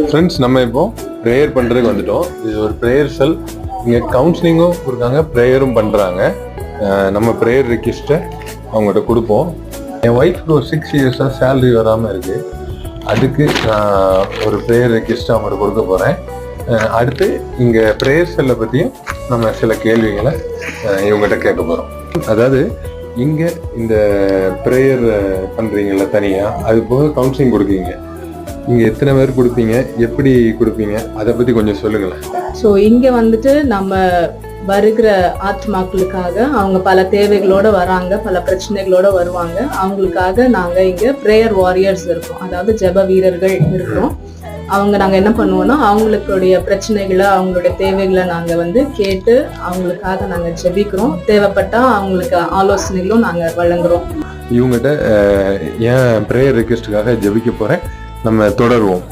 Friends, நம்ம இப்போ prayer பண்ணுறதுக்கு வந்துட்டோம். இது ஒரு ப்ரேயர் செல். இங்கே கவுன்சிலிங்கும் கொடுக்காங்க, ப்ரேயரும் பண்ணுறாங்க. நம்ம ப்ரேயர் ரிக்வெஸ்ட்டை அவங்கள்ட்ட கொடுப்போம். என் ஒய்ஃப்க்கு ஒரு 6 இயர்ஸாக சேலரி வராமல் இருக்குது. அதுக்கு நான் ஒரு ப்ரேயர் ரிக்வெஸ்ட்டை அவங்கள்ட்ட கொடுக்க போகிறேன். அடுத்து இங்கே ப்ரேயர் செல்லை பற்றியும் நம்ம சில கேள்விகளை இவங்ககிட்ட கேட்க போகிறோம். அதாவது இங்கே இந்த ப்ரேயர் பண்ணுறீங்கல்ல தனியாக, அது போக கவுன்சிலிங் கொடுக்குறீங்க. இங்கே எத்தனை பேர் கொடுப்பீங்க, எப்படி கொடுப்பீங்க, அதை பற்றி கொஞ்சம் சொல்லுங்களேன். ஸோ இங்கே வந்துட்டு நம்ம வருகிற ஆத்மாக்களுக்காக அவங்க பல தேவைகளோட வராங்க, பல பிரச்சனைகளோட வருவாங்க. அவங்களுக்காக நாங்கள் இங்கே ப்ரேயர் வாரியர்ஸ் இருக்கோம், அதாவது ஜெப வீரர்கள் இருக்கிறோம். நாங்கள் என்ன பண்ணுவோம்னா அவங்களுடைய பிரச்சனைகளை, அவங்களுடைய தேவைகளை நாங்கள் கேட்டு அவங்களுக்காக நாங்கள் ஜெபிக்கிறோம். தேவைப்பட்டால் அவங்களுக்கு ஆலோசனைகளும் நாங்கள் வழங்குறோம். இவங்ககிட்ட ஏன் ப்ரேயர் ரிக்வெஸ்ட்டுக்காக ஜெபிக்க போகிறேன், நம்ம தொடருவோம்.